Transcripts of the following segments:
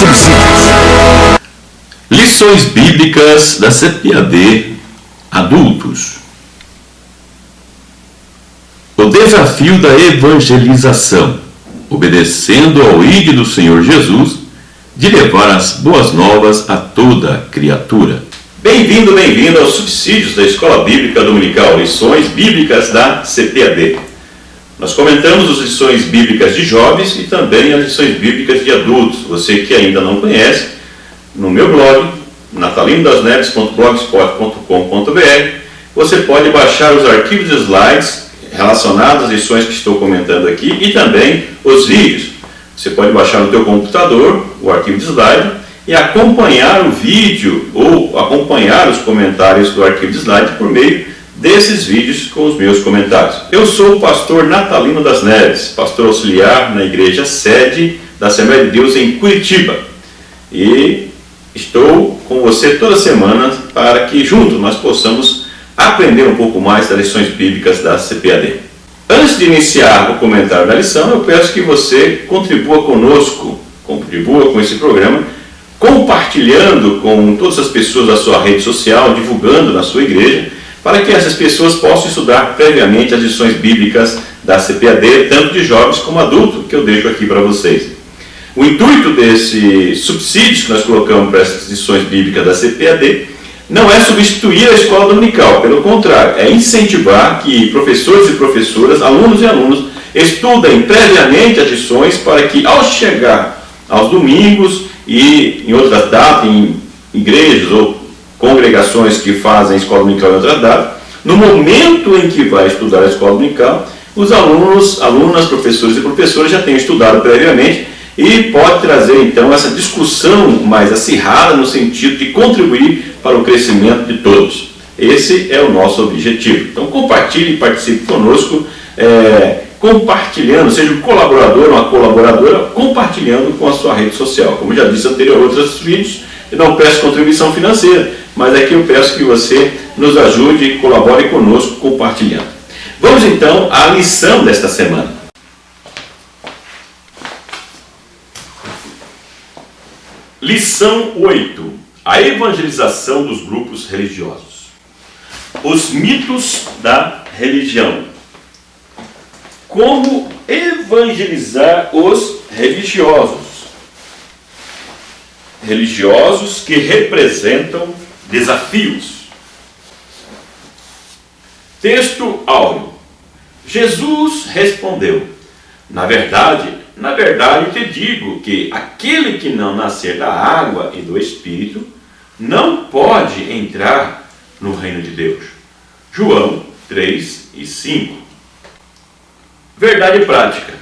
subsídios. Lições bíblicas da CPAD Adultos. O desafio da evangelização, obedecendo ao ID do Senhor Jesus, de levar as boas novas a toda criatura. Bem-vindo aos subsídios da Escola Bíblica Dominical, lições bíblicas da CPAD. Nós comentamos as lições bíblicas de jovens e também as lições bíblicas de adultos. Você que ainda não conhece, no meu blog, natalinodasneves.blogspot.com.br, você pode baixar os arquivos de slides relacionados às lições que estou comentando aqui e também os vídeos. Você pode baixar no teu computador o arquivo de slide e acompanhar o vídeo ou acompanhar os comentários do arquivo de slide por meio desses vídeos com os meus comentários. Eu sou o pastor Natalino das Neves, pastor auxiliar na igreja sede da Assembleia de Deus em Curitiba. E estou com você toda semana para que juntos nós possamos aprender um pouco mais das lições bíblicas da CPAD. Antes de iniciar o comentário da lição, eu peço que você contribua conosco, contribua com esse programa, compartilhando com todas as pessoas da sua rede social, divulgando na sua igreja, para que essas pessoas possam estudar previamente as lições bíblicas da CPAD, tanto de jovens como adultos, que eu deixo aqui para vocês. O intuito desses subsídios que nós colocamos para essas lições bíblicas da CPAD não é substituir a escola dominical, pelo contrário, é incentivar que professores e professoras, alunos e alunos, estudem previamente as lições para que, ao chegar aos domingos e em outras datas, em igrejas ou congregações que fazem escola dominical em outras datas, no momento em que vai estudar a escola dominical, os alunos, alunas, professores e professoras já tenham estudado previamente e pode trazer então essa discussão mais acirrada no sentido de contribuir para o crescimento de todos. Esse é o nosso objetivo. Então compartilhe e participe conosco, compartilhando, seja um colaborador ou uma colaboradora, compartilhando com a sua rede social. Como já disse anteriormente, outros vídeos, eu não peço contribuição financeira, mas aqui eu peço que você nos ajude e colabore conosco compartilhando. Vamos então à lição desta semana. Lição 8. A evangelização dos grupos religiosos. Os mitos da religião. Como evangelizar os religiosos? Religiosos que representam desafios. Texto áureo. Jesus respondeu: Na verdade te digo que aquele que não nascer da água e do Espírito não pode entrar no reino de Deus. João 3:5. Verdade prática.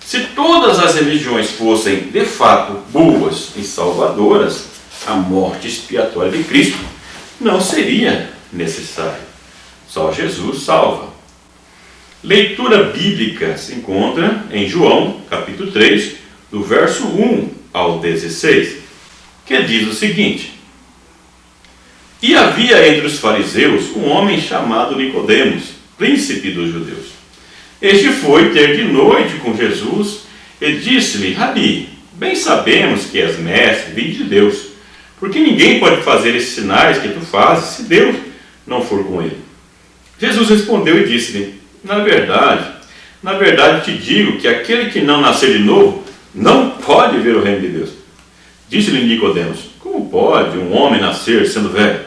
Se todas as religiões fossem de fato boas e salvadoras, a morte expiatória de Cristo não seria necessária. Só Jesus salva. Leitura bíblica se encontra em João, capítulo 3, do verso 1 ao 16, que diz o seguinte: E havia entre os fariseus um homem chamado Nicodemos, príncipe dos judeus. Este foi ter de noite com Jesus e disse-lhe: Rabi, bem sabemos que és mestre, vindo de Deus, porque ninguém pode fazer esses sinais que tu fazes se Deus não for com ele. Jesus respondeu e disse-lhe: Na verdade te digo que aquele que não nascer de novo não pode ver o reino de Deus. Disse-lhe Nicodemos: Como pode um homem nascer sendo velho?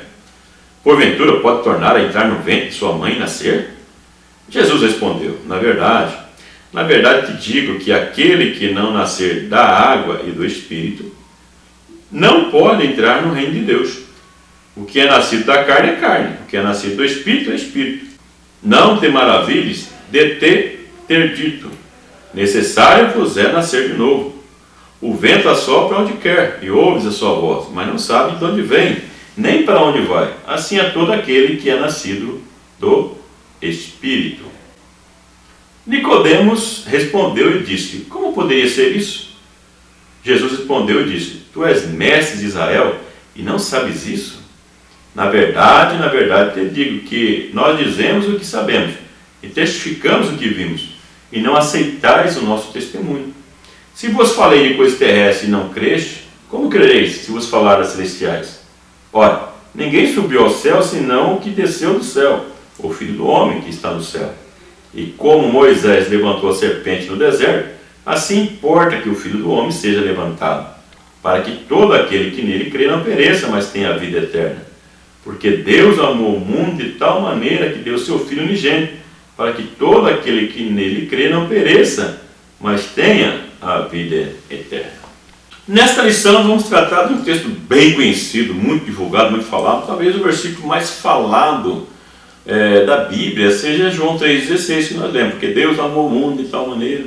Porventura pode tornar a entrar no ventre de sua mãe e nascer? Jesus respondeu: Na verdade te digo que aquele que não nascer da água e do Espírito não pode entrar no reino de Deus. O que é nascido da carne é carne, o que é nascido do Espírito é Espírito. Não te maravilhes de ter dito: necessário vos é nascer de novo. O vento assopra onde quer, e ouves a sua voz, mas não sabe de onde vem, nem para onde vai. Assim é todo aquele que é nascido do Espírito. Nicodemos respondeu e disse: Como poderia ser isso? Jesus respondeu e disse: Tu és mestre de Israel e não sabes isso? Na verdade te digo que nós dizemos o que sabemos e testificamos o que vimos, e não aceitais o nosso testemunho. Se vos falei de coisas terrestres e não creste, como crereis se vos falar das celestiais? Ora, ninguém subiu ao céu senão o que desceu do céu, o Filho do Homem que está no céu. E como Moisés levantou a serpente no deserto, assim importa que o Filho do Homem seja levantado, para que todo aquele que nele crê não pereça, mas tenha a vida eterna. Porque Deus amou o mundo de tal maneira que deu seu Filho unigênito, para que todo aquele que nele crê não pereça, mas tenha a vida eterna. Nesta lição nós vamos tratar de um texto bem conhecido, muito divulgado, muito falado, talvez o versículo mais falado da Bíblia seja João 3,16, que nós lemos, porque Deus amou o mundo de tal maneira.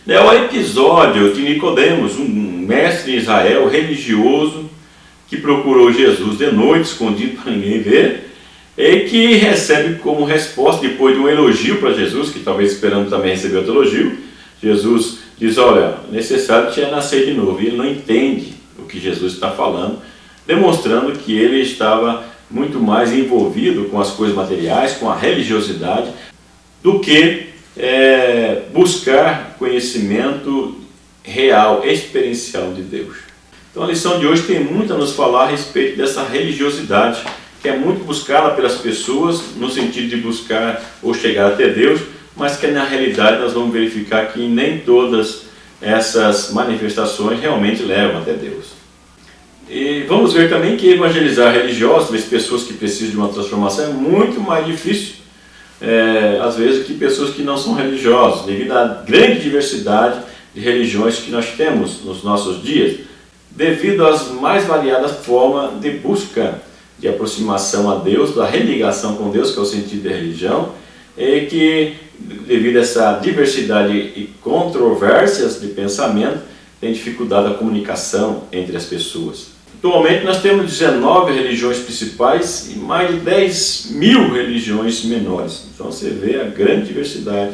É o episódio de Nicodemos, um mestre em Israel religioso que procurou Jesus de noite, escondido para ninguém ver, e que recebe como resposta, depois de um elogio para Jesus, que talvez esperando também receber outro elogio, Jesus diz: olha, necessário te é nascer de novo. E ele não entende o que Jesus está falando, demonstrando que ele estava muito mais envolvido com as coisas materiais, com a religiosidade, do que buscar conhecimento real, experiencial de Deus. Então a lição de hoje tem muito a nos falar a respeito dessa religiosidade, que é muito buscada pelas pessoas, no sentido de buscar ou chegar até Deus, mas que na realidade nós vamos verificar que nem todas essas manifestações realmente levam até Deus. E vamos ver também que evangelizar religiosos, as pessoas que precisam de uma transformação, é muito mais difícil, às vezes, que pessoas que não são religiosas, devido à grande diversidade de religiões que nós temos nos nossos dias, devido às mais variadas formas de busca de aproximação a Deus, da religação com Deus, que é o sentido da religião, e que, devido a essa diversidade e controvérsias de pensamento, tem dificuldade a comunicação entre as pessoas. Atualmente nós temos 19 religiões principais e mais de 10.000 religiões menores. Então você vê a grande diversidade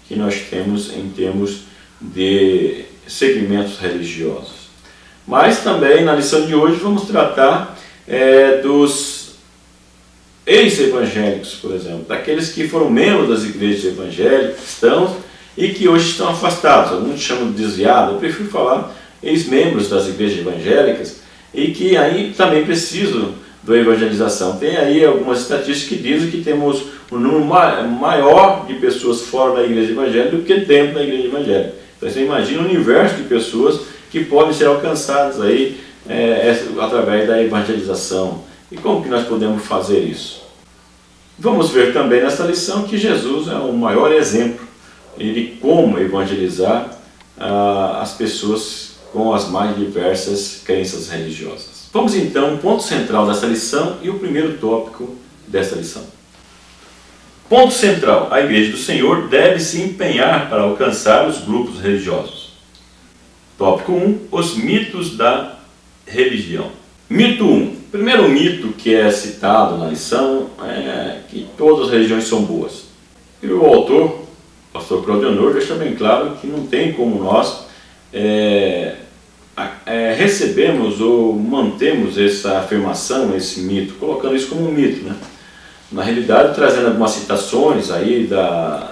que nós temos em termos de segmentos religiosos. Mas também na lição de hoje vamos tratar dos ex-evangélicos, por exemplo, daqueles que foram membros das igrejas evangélicas, cristãos, e que hoje estão afastados. Alguns chamam de desviados, eu prefiro falar ex-membros das igrejas evangélicas, e que aí também precisam da evangelização. Tem aí algumas estatísticas que dizem que temos um número maior de pessoas fora da igreja evangélica do que dentro da igreja evangélica. Então você imagina um universo de pessoas que podem ser alcançadas aí através da evangelização. E como que nós podemos fazer isso? Vamos ver também nessa lição que Jesus é o maior exemplo de como evangelizar as pessoas com as mais diversas crenças religiosas. Vamos então ao ponto central dessa lição e o primeiro tópico dessa lição. Ponto central: a Igreja do Senhor deve se empenhar para alcançar os grupos religiosos. Tópico 1. Os mitos da religião. Mito 1. O primeiro mito que é citado na lição é que todas as religiões são boas. E o autor, o pastor Claudionor, deixa bem claro que não tem como nós recebemos ou mantemos essa afirmação, esse mito, colocando isso como um mito, né? Na realidade, trazendo algumas citações aí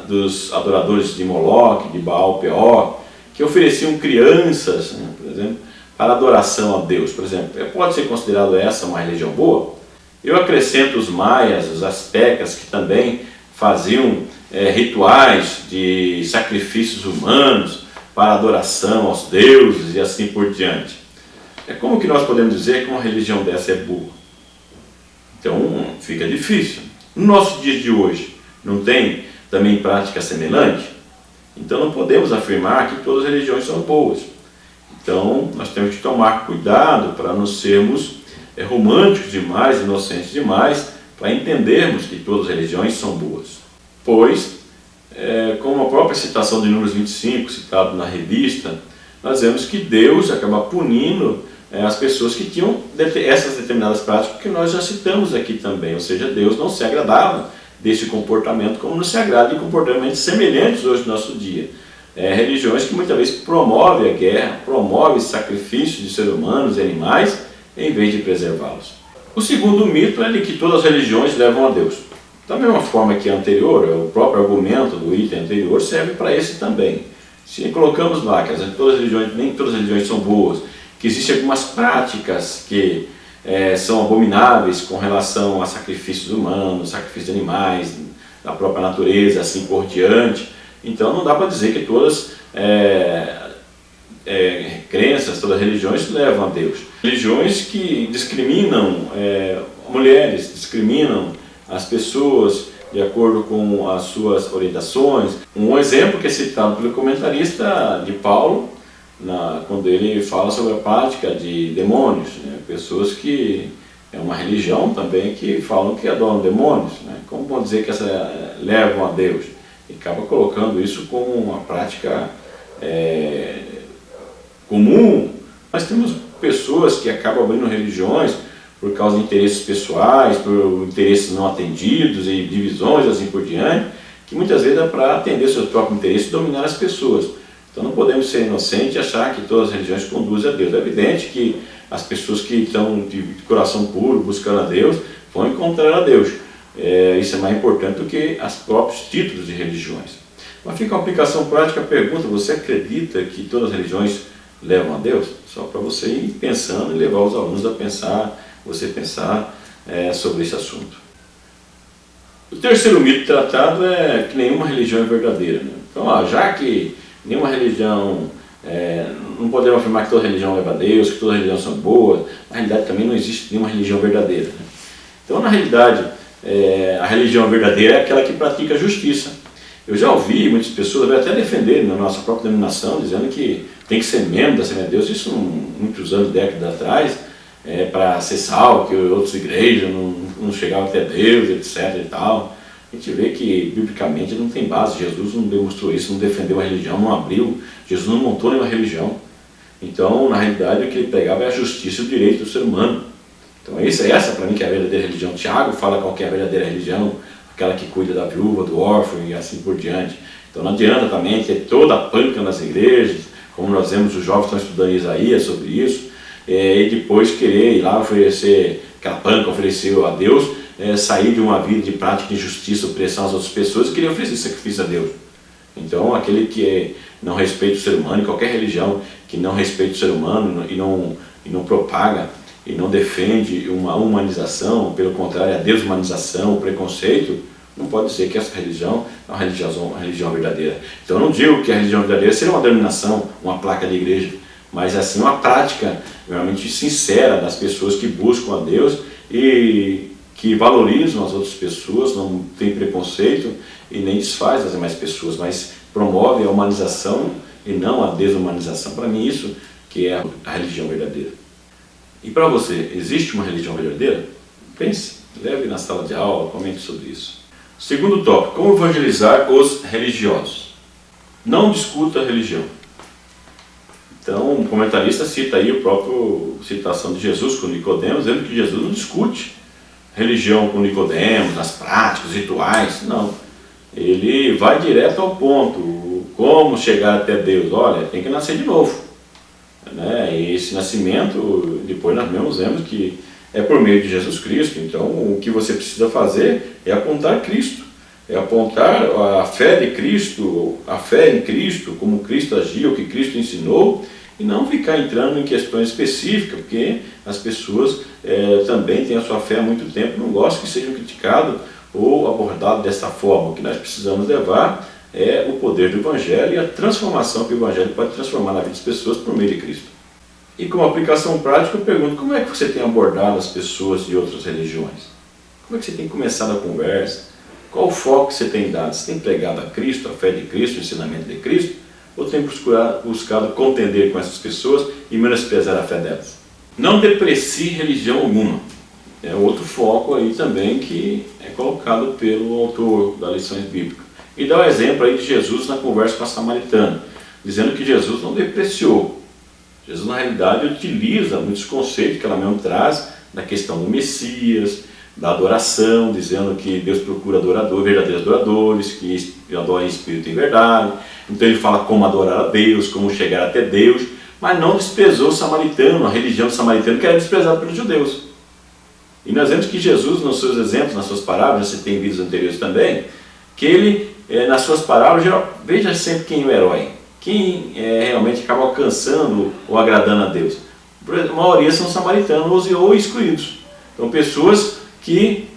dos adoradores de Moloque, de Baal Peor, que ofereciam crianças, né, por exemplo, para adoração a Deus. Por exemplo, pode ser considerado essa uma religião boa? Eu acrescento os maias, os astecas, que também faziam rituais de sacrifícios humanos para adoração aos deuses e assim por diante. Como que nós podemos dizer que uma religião dessa é boa? Então fica difícil. No nosso dia de hoje, não tem também prática semelhante? Então não podemos afirmar que todas as religiões são boas. Então nós temos que tomar cuidado para não sermos românticos demais, inocentes demais, para entendermos que todas as religiões são boas. Pois, como a própria citação de Números 25, citado na revista, nós vemos que Deus acaba punindo as pessoas que tinham essas determinadas práticas que nós já citamos aqui também. Ou seja, Deus não se agradava desse comportamento como não se agrada de comportamentos semelhantes hoje no nosso dia. Religiões que muitas vezes promovem a guerra, promovem sacrifícios de seres humanos e animais, em vez de preservá-los. O segundo mito é de que todas as religiões levam a Deus. Da mesma forma que a anterior, o próprio argumento do item anterior serve para esse também. Se colocamos lá que todas as religiões, nem todas as religiões são boas, que existem algumas práticas que são abomináveis com relação a sacrifícios humanos, sacrifícios de animais, da própria natureza, assim por diante, então não dá para dizer que todas crenças, todas as religiões levam a Deus. Religiões que discriminam mulheres, discriminam as pessoas de acordo com as suas orientações. Um exemplo que é citado pelo comentarista de Paulo, quando ele fala sobre a prática de demônios, né? Pessoas que é uma religião também que falam que adoram demônios, né? Como vão dizer que levam a Deus? E acaba colocando isso como uma prática comum. Nós temos pessoas que acabam abrindo religiões por causa de interesses pessoais, por interesses não atendidos e divisões assim por diante, que muitas vezes é para atender seus próprios interesses e dominar as pessoas. Então não podemos ser inocentes e achar que todas as religiões conduzem a Deus. É evidente que as pessoas que estão de coração puro, buscando a Deus, vão encontrar a Deus. Isso é mais importante do que os próprios títulos de religiões. Mas fica uma aplicação prática, a pergunta: você acredita que todas as religiões levam a Deus? Só para você ir pensando e levar os alunos a pensar, sobre esse assunto. O terceiro mito tratado é que nenhuma religião é verdadeira, né? Então, já que nenhuma religião, não podemos afirmar que toda religião leva a Deus, que todas as religiões são boas, na realidade também não existe nenhuma religião verdadeira, né? Então, na realidade, a religião verdadeira é aquela que pratica a justiça. Eu já ouvi muitas pessoas até defender na nossa própria denominação, dizendo que tem que ser membro da Assembleia de Deus, isso muitos anos, décadas atrás, para ser salvo, que outras igrejas não chegavam até Deus, etc. e tal. A gente vê que, biblicamente, não tem base. Jesus não demonstrou isso, não defendeu a religião, não abriu. Jesus não montou nenhuma religião. Então, na realidade, o que ele pregava é a justiça e o direito do ser humano. Então, essa para mim, que é a verdadeira religião. Tiago fala qual que é a verdadeira religião, aquela que cuida da viúva, do órfão e assim por diante. Então, não adianta também ter toda a panca nas igrejas, como nós vemos, os jovens estão estudando Isaías sobre isso, e depois querer ir lá oferecer, aquela panca ofereceu a Deus, sair de uma vida de prática de injustiça, opressão às outras pessoas e querer oferecer sacrifício a Deus. Então, aquele que não respeita o ser humano, qualquer religião que não respeita o ser humano e não propaga e não defende uma humanização, pelo contrário, a desumanização, o preconceito, não pode dizer que essa religião é uma religião verdadeira. Então, eu não digo que a religião verdadeira seria uma denominação, uma placa de igreja, mas assim uma prática realmente sincera das pessoas que buscam a Deus e que valorizam as outras pessoas, não tem preconceito e nem desfaz as demais pessoas, mas promove a humanização e não a desumanização. Para mim, isso que é a religião verdadeira. E para você, existe uma religião verdadeira? Pense, leve na sala de aula, comente sobre isso. Segundo tópico: como evangelizar os religiosos? Não discuta a religião. Então, um comentarista cita aí a própria citação de Jesus com Nicodemos, dizendo que Jesus não discute religião com Nicodemos, as práticas, os rituais, não. Ele vai direto ao ponto, como chegar até Deus. Olha, tem que nascer de novo, né? E esse nascimento, depois nós mesmos vemos que é por meio de Jesus Cristo. Então, o que você precisa fazer é apontar Cristo, é apontar a fé de Cristo, a fé em Cristo, como Cristo agiu, o que Cristo ensinou, e não ficar entrando em questões específicas, porque as pessoas também têm a sua fé há muito tempo, não gostam que sejam criticados ou abordados dessa forma. O que nós precisamos levar é o poder do Evangelho e a transformação que o Evangelho pode transformar na vida das pessoas por meio de Cristo. E como aplicação prática, eu pergunto: como é que você tem abordado as pessoas de outras religiões? Como é que você tem começado a conversa? Qual o foco que você tem dado? Você tem pregado a Cristo, a fé de Cristo, o ensinamento de Cristo? Ou tem buscado contender com essas pessoas e menosprezar a fé delas? Não deprecie religião alguma. É outro foco aí também que é colocado pelo autor das lições bíblicas. E dá o exemplo aí de Jesus na conversa com a samaritana, dizendo que Jesus não depreciou. Jesus, na realidade, utiliza muitos conceitos que ela mesmo traz da questão do Messias, da adoração, dizendo que Deus procura verdadeiros adoradores, que adorem em espírito e em verdade. Então ele fala como adorar a Deus, como chegar até Deus, mas não desprezou o samaritano, a religião do samaritano, que era desprezada pelos judeus. E nós vemos que Jesus, nos seus exemplos, nas suas parábolas, você tem vídeos anteriores também, que ele, nas suas parábolas, veja sempre quem é o herói. quem realmente acaba alcançando ou agradando a Deus? A maioria são samaritanos ou excluídos. Então, pessoas que,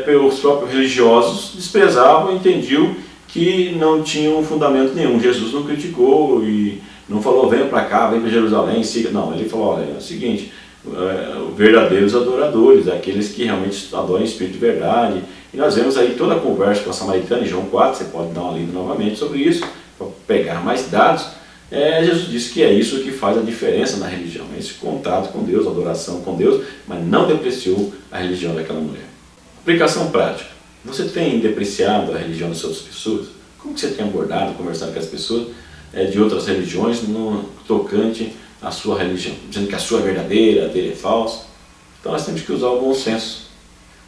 pelos próprios religiosos, desprezavam e entendiam que não tinham fundamento nenhum. Jesus não criticou e não falou, venha para cá, vem para Jerusalém, siga. Não, ele falou, olha, é o seguinte, verdadeiros adoradores, aqueles que realmente adoram em espírito de verdade. E nós vemos aí toda a conversa com a samaritana em João 4, você pode dar uma lida novamente sobre isso, para pegar mais dados. Jesus disse que é isso que faz a diferença na religião, esse contato com Deus, adoração com Deus, mas não depreciou a religião daquela mulher. Aplicação prática. Você tem depreciado a religião das outras pessoas? Como que você tem abordado, conversado com as pessoas de outras religiões no tocante à sua religião? Dizendo que a sua é verdadeira, a dele é falsa. Então nós temos que usar o bom senso.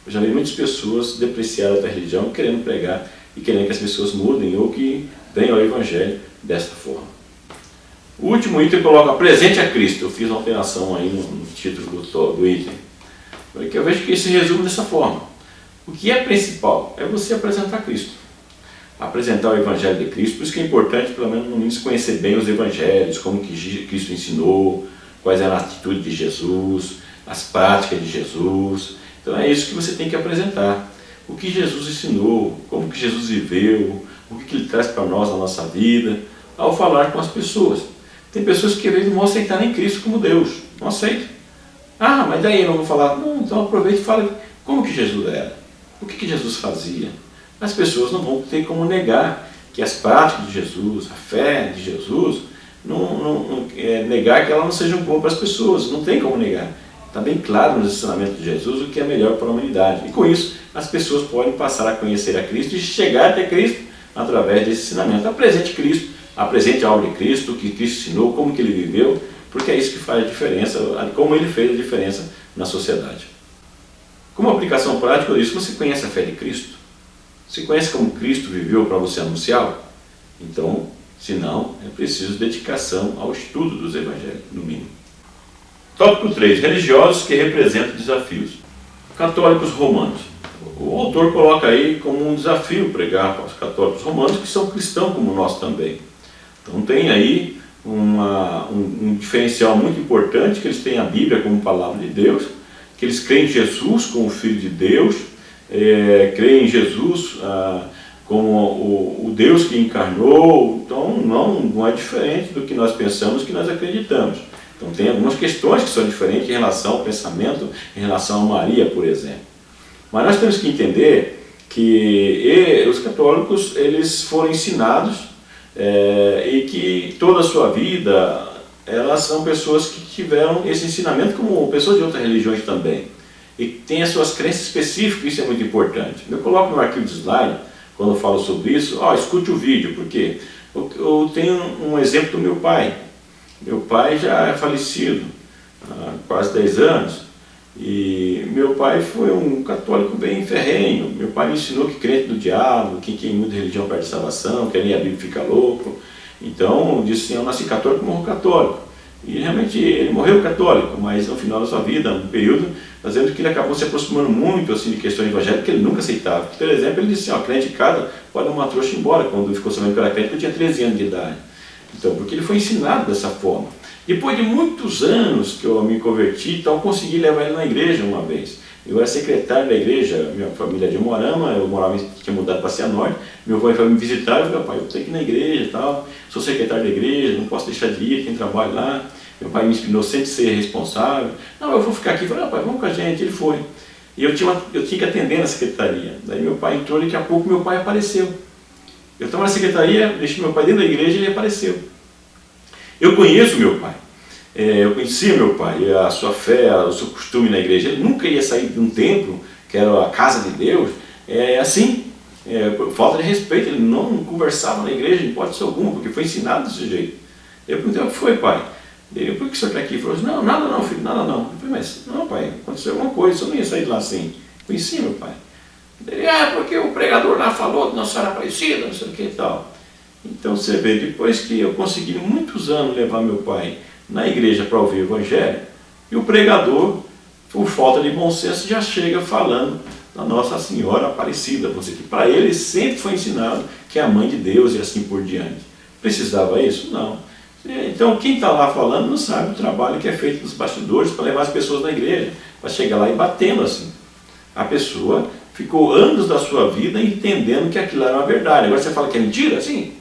Eu já vi muitas pessoas depreciar a outra religião, querendo pregar e querendo que as pessoas mudem ou que venham ao Evangelho desta forma. O último item coloca apresente a Cristo. Eu fiz uma alteração aí no título do item. Porque eu vejo que isso se resume dessa forma. O que é principal é você apresentar Cristo. Apresentar o Evangelho de Cristo. Por isso que é importante, pelo menos no início, conhecer bem os Evangelhos, como que Cristo ensinou, quais eram as atitudes de Jesus, as práticas de Jesus. Então é isso que você tem que apresentar. O que Jesus ensinou, como que Jesus viveu, o que ele traz para nós na nossa vida, ao falar com as pessoas. Tem pessoas que às vezes não vão aceitar nem Cristo como Deus, não aceitam. Ah, mas daí eu não vou falar. Não, então aproveite e fale como que Jesus era, o que Jesus fazia. As pessoas não vão ter como negar que as práticas de Jesus, a fé de Jesus, negar que elas não sejam boas para as pessoas, não tem como negar. Está bem claro nos ensinamentos de Jesus o que é melhor para a humanidade. E com isso, as pessoas podem passar a conhecer a Cristo e chegar até Cristo através desse ensinamento. Apresente Cristo, apresente a obra de Cristo, o que Cristo ensinou, como que ele viveu, porque é isso que faz a diferença, como ele fez a diferença na sociedade. Como aplicação prática disso, você conhece a fé de Cristo? Você conhece como Cristo viveu para você anunciá-lo? Então, se não, é preciso dedicação ao estudo dos evangelhos, no mínimo. Tópico 3. Religiosos que representam desafios. Católicos romanos. O autor coloca aí como um desafio pregar para os católicos romanos, que são cristãos como nós também. Então tem aí um diferencial muito importante, que eles têm a Bíblia como palavra de Deus, que eles creem em Jesus como Filho de Deus, creem em Jesus como o Deus que encarnou. Então não é diferente do que nós pensamos, que nós acreditamos. Então tem algumas questões que são diferentes em relação ao pensamento, em relação a Maria, por exemplo. Mas nós temos que entender que os católicos eles foram ensinados e que toda a sua vida elas são pessoas que tiveram esse ensinamento como pessoas de outras religiões também. E têm as suas crenças específicas, isso é muito importante. Eu coloco no arquivo de slide, quando eu falo sobre isso, escute o vídeo, porque eu tenho um exemplo do meu pai. Meu pai já é falecido há quase 10 anos e meu pai foi um católico bem ferrenho. Meu pai me ensinou que crente do diabo, que quem muda de religião perde salvação, que nem a Bíblia fica louco. Então disse assim, eu nasci católico, morro católico. E realmente ele morreu católico, mas no final da sua vida, no período, nós vemos que ele acabou se aproximando muito assim, de questões evangélicas que ele nunca aceitava. Por exemplo, ele disse, crente de casa pode uma trouxa embora. Quando ficou sabendo que era crente, eu tinha 13 anos de idade. Então, porque ele foi ensinado dessa forma. Depois de muitos anos que eu me converti, então eu consegui levar ele na igreja uma vez. Eu era secretário da igreja, minha família é de Moarama, eu tinha mudado para Cianorte, meu pai foi me visitar, eu falei, pai, eu tenho que ir na igreja e tal, sou secretário da igreja, não posso deixar de ir, tem trabalho lá. Meu pai me ensinou sempre a ser responsável. Não, eu vou ficar aqui. Eu falei, pai, vamos com a gente. Ele foi. E eu tinha que atender na secretaria. Daí meu pai entrou e daqui a pouco meu pai apareceu. Eu estava na secretaria, deixei meu pai dentro da igreja e ele apareceu. Eu conheço meu pai. Eu conhecia meu pai, a sua fé, o seu costume na igreja. Ele nunca ia sair de um templo, que era a casa de Deus, por falta de respeito. Ele não conversava na igreja, em hipótese alguma, porque foi ensinado desse jeito. Eu perguntei, o que foi, pai? Ele, por que o senhor está aqui? Ele falou assim, não, nada não, filho, nada não. Eu falei, mas não, pai, aconteceu alguma coisa, o senhor não ia sair de lá assim. Conheci meu pai. Ele, porque o pregador lá falou de Nossa Senhora Aparecida, não sei o que e tal. Então você vê, depois que eu consegui muitos anos levar meu pai na igreja para ouvir o evangelho, e o pregador, por falta de bom senso, já chega falando da Nossa Senhora Aparecida. Para ele sempre foi ensinado que é a mãe de Deus e assim por diante. Precisava isso? Não. Então quem está lá falando não sabe o trabalho que é feito nos bastidores para levar as pessoas na igreja, para chegar lá e batendo assim. A pessoa ficou anos da sua vida entendendo que aquilo era uma verdade. Agora você fala que é mentira? Sim.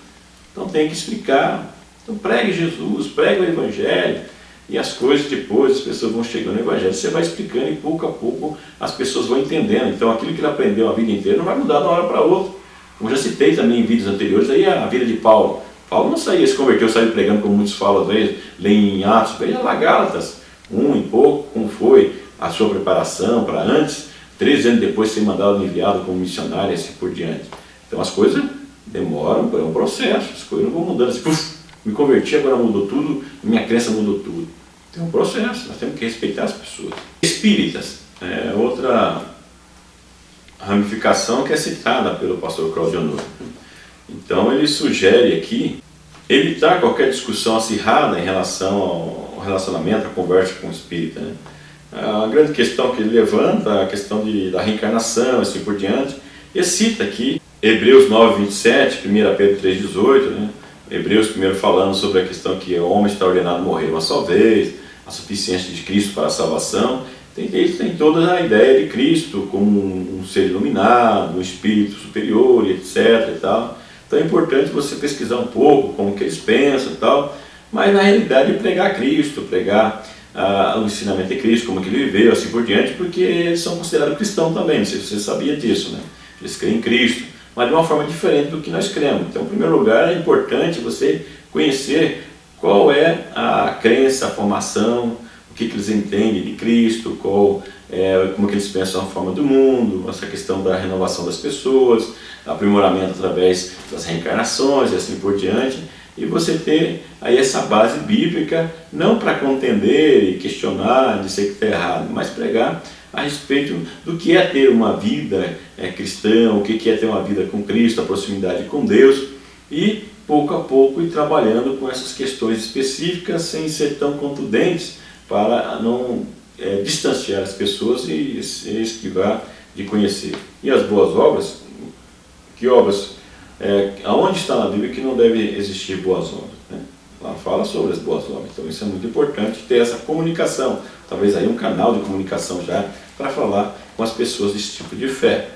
Então tem que explicar. Então pregue Jesus, pregue o Evangelho, e as coisas depois, as pessoas vão chegando no Evangelho, você vai explicando e pouco a pouco as pessoas vão entendendo. Então aquilo que ele aprendeu a vida inteira não vai mudar de uma hora para outra. Como já citei também em vídeos anteriores, aí a vida de Paulo. Paulo não saía, se converteu, saiu pregando, como muitos falam às vezes, leem em Atos, veja lá Gálatas, e pouco, como foi a sua preparação para antes, 13 anos depois ser mandado enviado como missionário e assim por diante. Então as coisas demoram, é um processo, as coisas não vão mudando assim, me converti, agora mudou tudo, minha crença mudou tudo. Tem um processo, nós temos que respeitar as pessoas. Espíritas, outra ramificação que é citada pelo pastor Claudio Honor. Então ele sugere aqui evitar qualquer discussão acirrada em relação ao relacionamento, à conversa com o espírita. Né? A grande questão que ele levanta, a questão da reencarnação, assim por diante, ele cita aqui Hebreus 9:27, 1 Pedro 3:18, né? Hebreus primeiro falando sobre a questão que o homem está ordenado a morrer uma só vez, a suficiência de Cristo para a salvação. Ele tem toda a ideia de Cristo como um ser iluminado, um espírito superior, etc. E tal. Então é importante você pesquisar um pouco como que eles pensam e tal, mas na realidade pregar Cristo, pregar o ensinamento de Cristo, como que ele viveu, assim por diante, porque eles são considerados cristãos também, não sei se você sabia disso, né? Eles creem em Cristo, mas de uma forma diferente do que nós cremos. Então, em primeiro lugar, é importante você conhecer qual é a crença, a formação, o que eles entendem de Cristo, como que eles pensam a forma do mundo, essa questão da renovação das pessoas, aprimoramento através das reencarnações e assim por diante, e você ter aí essa base bíblica, não para contender e questionar, dizer que está errado, mas pregar a respeito do que é ter uma vida cristã, o que é ter uma vida com Cristo, a proximidade com Deus, e pouco a pouco ir trabalhando com essas questões específicas sem ser tão contundentes para não distanciar as pessoas e esquivar de conhecer. E as boas obras, que obras? Aonde está na Bíblia que não deve existir boas obras? Né? Lá fala sobre as boas obras, então isso é muito importante, ter essa comunicação, talvez aí um canal de comunicação já para falar com as pessoas desse tipo de fé.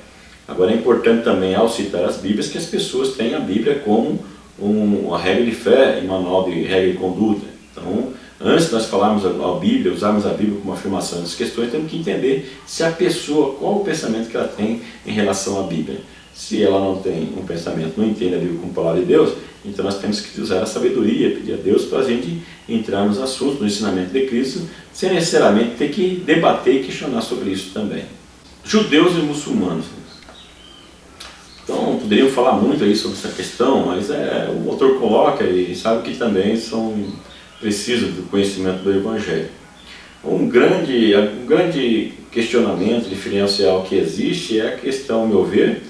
Agora é importante também, ao citar as Bíblias, que as pessoas tenham a Bíblia como uma regra de fé e manual de regra de conduta. Então, antes de nós falarmos a Bíblia, usarmos a Bíblia como afirmação dessas questões, temos que entender se a pessoa, qual o pensamento que ela tem em relação à Bíblia. Se ela não tem um pensamento, não entende a Bíblia como palavra de Deus, então nós temos que usar a sabedoria, pedir a Deus para a gente entrar nos assuntos, no ensinamento de Cristo, sem necessariamente ter que debater e questionar sobre isso também. Judeus e muçulmanos. Então, poderiam falar muito aí sobre essa questão, mas o autor coloca e sabe que também precisam do conhecimento do Evangelho. Um grande questionamento diferencial que existe é a questão, ao meu ver,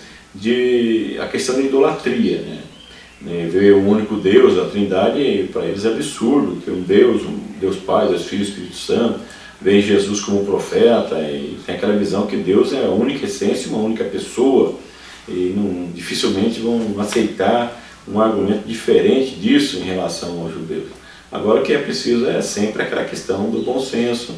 a questão da idolatria, né? Ver o único Deus, a Trindade, para eles é absurdo, que um Deus Pai, Deus Filho e Espírito Santo, vê Jesus como profeta e tem aquela visão que Deus é a única essência, uma única pessoa, e dificilmente vão aceitar um argumento diferente disso em relação aos judeus. Agora o que é preciso é sempre aquela questão do bom senso,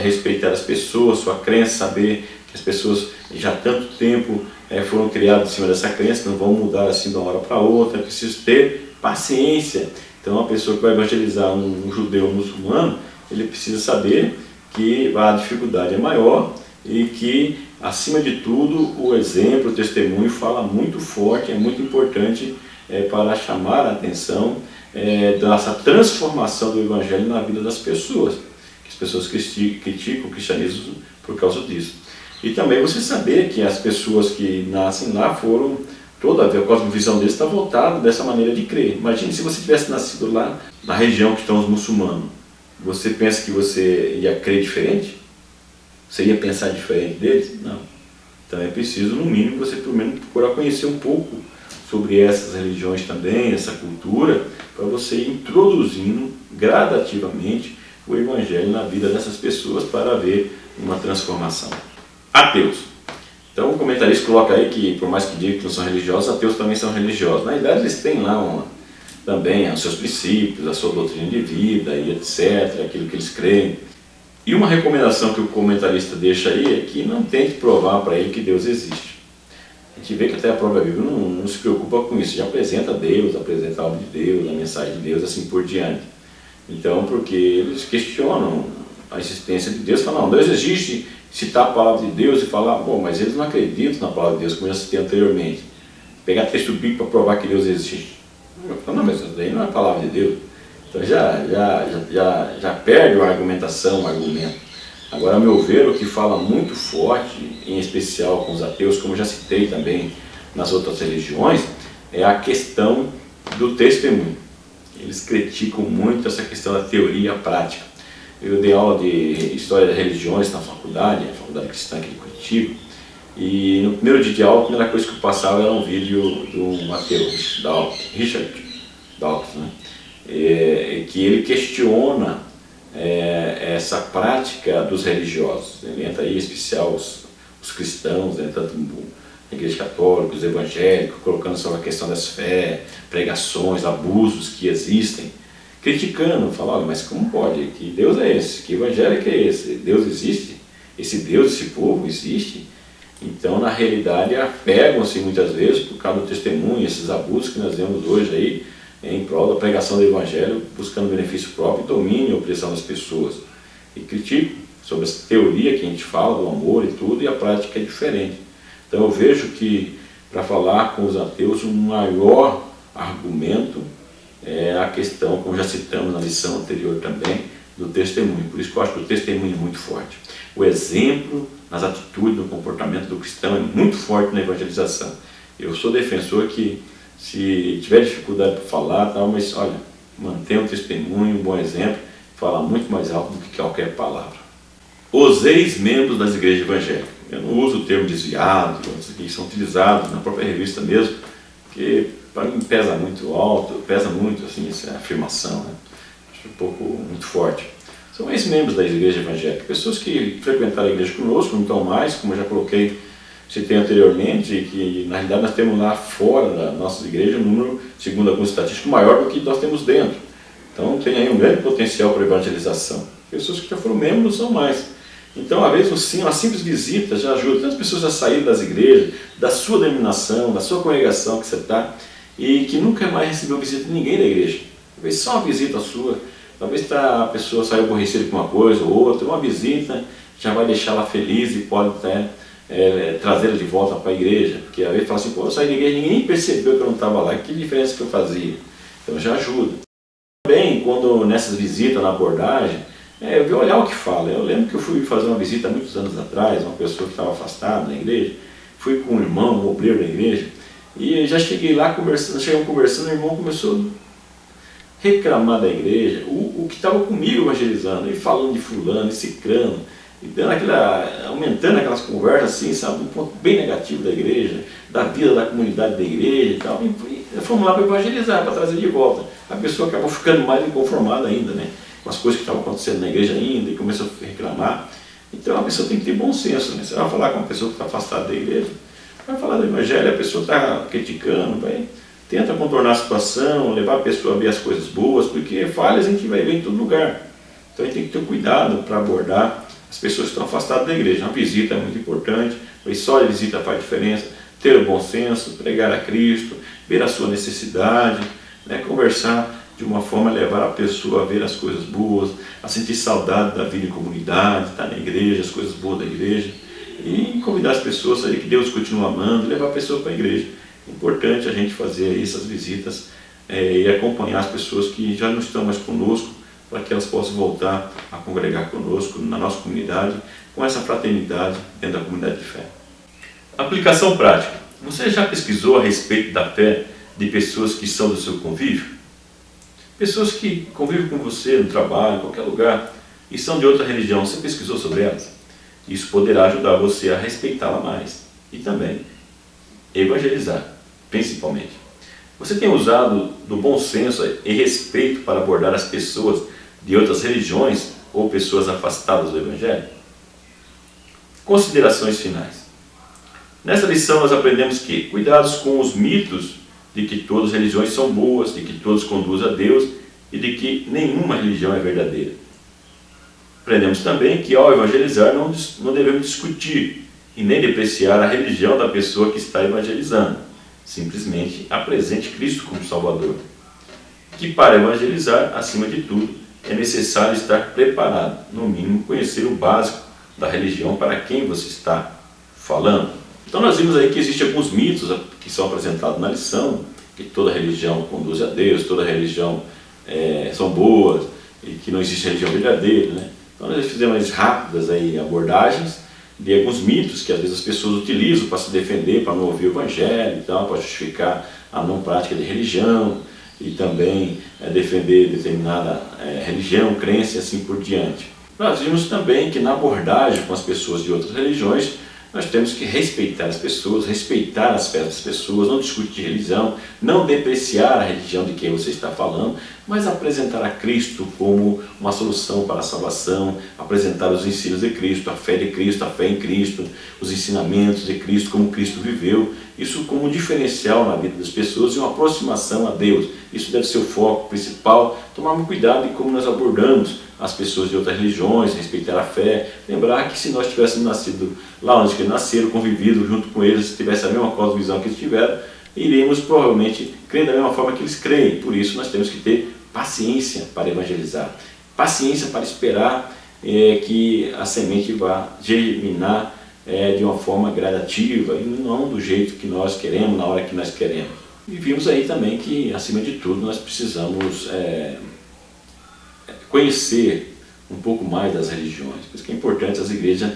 respeitar as pessoas, sua crença, saber que as pessoas já há tanto tempo foram criadas em cima dessa crença, não vão mudar assim de uma hora para outra, é preciso ter paciência. Então a pessoa que vai evangelizar um judeu ou um muçulmano, ele precisa saber que a dificuldade é maior e que, acima de tudo, o exemplo, o testemunho fala muito forte, é muito importante para chamar a atenção dessa transformação do Evangelho na vida das pessoas, que as pessoas criticam o cristianismo por causa disso. E também você saber que as pessoas que nascem lá toda a cosmovisão deles está voltada dessa maneira de crer. Imagine se você tivesse nascido lá na região que estão os muçulmanos. Você pensa que você ia crer diferente? Você ia pensar diferente deles? Não. Então é preciso, no mínimo, você pelo menos procurar conhecer um pouco sobre essas religiões também, essa cultura, para você ir introduzindo gradativamente o Evangelho na vida dessas pessoas para ver uma transformação. Ateus. Então o comentarista coloca aí que, por mais que diga que não são religiosos, ateus também são religiosos. Na verdade eles têm lá também aos seus princípios, a sua doutrina de vida e etc., aquilo que eles creem. E uma recomendação que o comentarista deixa aí é que não tente provar para ele que Deus existe. A gente vê que até a própria Bíblia não se preocupa com isso, já apresenta Deus, apresenta a obra de Deus, a mensagem de Deus, assim por diante. Então, porque eles questionam a existência de Deus, falam, não, Deus existe, citar a palavra de Deus e falar, bom, mas eles não acreditam na palavra de Deus, como eu já citei anteriormente. Pegar texto bíblico para provar que Deus existe. Não, mas isso daí não é a palavra de Deus. Então já perde a argumentação, o argumento. Agora, a meu ver, o que fala muito forte, em especial com os ateus, como já citei também nas outras religiões, é a questão do testemunho. Eles criticam muito essa questão da teoria prática. Eu dei aula de História das Religiões na faculdade, a Faculdade Cristã aqui de Curitiba, e no primeiro dia de aula, a primeira coisa que eu passava era um vídeo de um ateu, Richard Dawkins, né? Que ele questiona essa prática dos religiosos. Ele entra aí, em especial os cristãos, né, tanto a Igreja Católica, os evangélicos, colocando sobre a questão das fé, pregações, abusos que existem, criticando, falando, olha, mas como pode? Que Deus é esse? Que evangelho é esse? Deus existe? Esse Deus, esse povo existe? Então, na realidade, apegam-se muitas vezes por causa do testemunho, esses abusos que nós vemos hoje aí, em prol da pregação do Evangelho, buscando benefício próprio, domínio e opressão das pessoas. E critico sobre essa teoria que a gente fala, do amor e tudo, e a prática é diferente. Então eu vejo que, para falar com os ateus, o maior argumento é a questão, como já citamos na lição anterior também, do testemunho. Por isso que eu acho que o testemunho é muito forte. O exemplo nas atitudes, no comportamento do cristão é muito forte na evangelização. Eu sou defensor que, se tiver dificuldade para falar, tal, mas olha, mantenha um testemunho, um bom exemplo, fala muito mais alto do que qualquer palavra. Os ex-membros das igrejas evangélicas. Eu não uso o termo desviado, que são utilizados na própria revista mesmo, porque para mim pesa muito alto, pesa muito assim, essa afirmação, né? Acho um pouco muito forte. São ex-membros das igrejas evangélicas, pessoas que frequentaram a igreja conosco, não estão mais, como eu já coloquei, citei anteriormente, que na realidade nós temos lá fora das nossas igrejas um número, segundo alguns estatísticos, maior do que nós temos dentro. Então tem aí um grande potencial para evangelização. Pessoas que já foram membros não são mais. Então, às vezes, uma simples visita já ajuda. Tantas pessoas já saíram das igrejas, da sua denominação, da sua congregação que você está, e que nunca mais recebeu visita de ninguém da igreja. Talvez só uma visita sua, talvez a pessoa saiu aborrecida com uma coisa ou outra, uma visita já vai deixá-la feliz e pode até trazê-la de volta para a igreja. Porque às vezes fala assim, pô, eu saí da igreja, ninguém percebeu que eu não estava lá, que diferença que eu fazia? Então já ajuda. Também, quando nessas visitas, na abordagem, eu vi olhar o que fala. Eu lembro que eu fui fazer uma visita há muitos anos atrás, uma pessoa que estava afastada da igreja, fui com um irmão, um obreiro da igreja, e já cheguei lá chegamos conversando, o irmão começou a reclamar da igreja, o que estava comigo evangelizando, e falando de fulano, e cicrano, e dando aumentando aquelas conversas assim, sabe, um ponto bem negativo da igreja, da vida da comunidade da igreja e tal, e fomos lá para evangelizar, para trazer de volta. A pessoa acabou ficando mais inconformada ainda, né? Com as coisas que estavam acontecendo na igreja ainda, e começou a reclamar. Então a pessoa tem que ter bom senso, né? Você vai falar com uma pessoa que está afastada da igreja, vai falar do evangelho, a pessoa está criticando, tenta contornar a situação, levar a pessoa a ver as coisas boas, porque falhas a gente vai ver em todo lugar. Então a gente tem que ter cuidado para abordar as pessoas que estão afastadas da igreja. Uma visita é muito importante, mas só a visita faz diferença. Ter o bom senso, pregar a Cristo, ver a sua necessidade, né? Conversar de uma forma a levar a pessoa a ver as coisas boas, a sentir saudade da vida em comunidade, estar na igreja, as coisas boas da igreja, e convidar as pessoas a que Deus continua amando, e levar a pessoa para a igreja. É importante a gente fazer essas visitas e acompanhar as pessoas que já não estão mais conosco, para que elas possam voltar a congregar conosco na nossa comunidade, com essa fraternidade dentro da comunidade de fé. Aplicação prática. Você já pesquisou a respeito da fé de pessoas que são do seu convívio? Pessoas que convivem com você no trabalho, em qualquer lugar, e são de outra religião, você pesquisou sobre elas? Isso poderá ajudar você a respeitá-la mais e também evangelizar, principalmente. Você tem usado do bom senso e respeito para abordar as pessoas de outras religiões ou pessoas afastadas do Evangelho? Considerações finais. Nessa lição nós aprendemos que cuidados com os mitos de que todas as religiões são boas, de que todas conduzem a Deus e de que nenhuma religião é verdadeira. Aprendemos também que ao evangelizar não devemos discutir e nem depreciar a religião da pessoa que está evangelizando. Simplesmente apresente Cristo como Salvador. Que para evangelizar, acima de tudo, é necessário estar preparado, no mínimo conhecer o básico da religião para quem você está falando. Então nós vimos aí que existem alguns mitos que são apresentados na lição, que toda religião conduz a Deus, toda religião são boas e que não existe religião verdadeira, né? Então nós fizemos rápidas aí abordagens de alguns mitos que às vezes as pessoas utilizam para se defender, para não ouvir o evangelho e tal, para justificar a não prática de religião e também defender determinada religião, crença e assim por diante. Nós vimos também que na abordagem com as pessoas de outras religiões, nós temos que respeitar as pessoas, respeitar as fés das pessoas, não discutir religião, não depreciar a religião de quem você está falando, mas apresentar a Cristo como uma solução para a salvação, apresentar os ensinos de Cristo, a fé em Cristo, os ensinamentos de Cristo, como Cristo viveu, isso como um diferencial na vida das pessoas e uma aproximação a Deus. Isso deve ser o foco principal, tomar muito cuidado em como nós abordamos as pessoas de outras religiões, respeitar a fé, lembrar que se nós tivéssemos nascido lá onde eles nasceram, convivido junto com eles, se tivesse a mesma cosmovisão que eles tiveram, iremos provavelmente crer da mesma forma que eles creem. Por isso nós temos que ter paciência para evangelizar, paciência para esperar que a semente vá germinar de uma forma gradativa e não do jeito que nós queremos, na hora que nós queremos. E vimos aí também que, acima de tudo, nós precisamos conhecer um pouco mais das religiões. Por isso que é importante as igrejas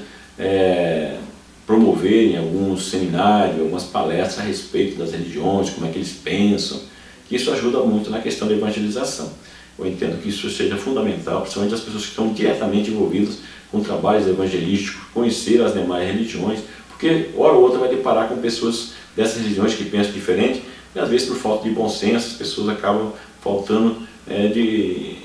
promoverem alguns seminários, algumas palestras a respeito das religiões, como é que eles pensam, que isso ajuda muito na questão da evangelização. Eu entendo que isso seja fundamental, principalmente as pessoas que estão diretamente envolvidas com trabalhos evangelísticos, conhecer as demais religiões, porque hora ou outra vai deparar com pessoas dessas religiões que pensam diferente, e às vezes por falta de bom senso as pessoas acabam faltando de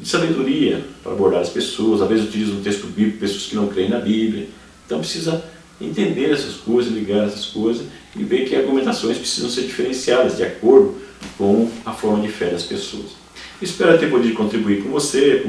sabedoria para abordar as pessoas, às vezes utilizam um texto bíblico, pessoas que não creem na Bíblia. Então precisa entender essas coisas, ligar essas coisas e ver que argumentações precisam ser diferenciadas de acordo com a forma de fé das pessoas. Espero ter podido contribuir com você,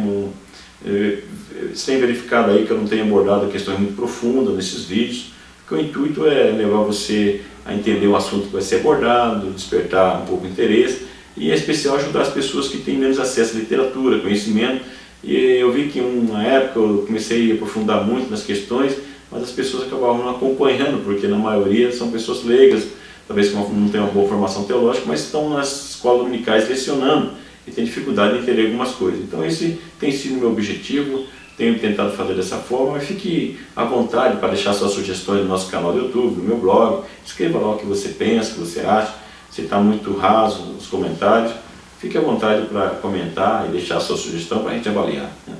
você tem verificado aí que eu não tenho abordado questões muito profundas nesses vídeos, porque o intuito é levar você a entender o assunto que vai ser abordado, despertar um pouco o interesse e, em especial, ajudar as pessoas que têm menos acesso à literatura, conhecimento. E eu vi que uma época eu comecei a aprofundar muito nas questões, mas as pessoas acabavam não acompanhando, porque na maioria são pessoas leigas, talvez não tenham uma boa formação teológica, mas estão nas escolas dominicais lecionando e têm dificuldade em entender algumas coisas. Então esse tem sido o meu objetivo, tenho tentado fazer dessa forma, mas fique à vontade para deixar suas sugestões no nosso canal do YouTube, no meu blog, escreva lá o que você pensa, o que você acha, se está muito raso nos comentários, fique à vontade para comentar e deixar a sua sugestão para a gente avaliar, né?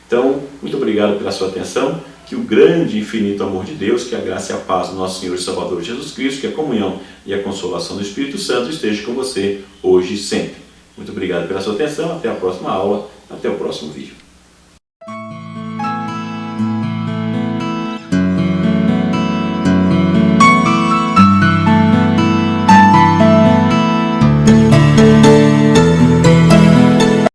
Então, muito obrigado pela sua atenção, que o grande e infinito amor de Deus, que a graça e a paz do nosso Senhor e Salvador Jesus Cristo, que a comunhão e a consolação do Espírito Santo esteja com você hoje e sempre. Muito obrigado pela sua atenção, até a próxima aula, até o próximo vídeo.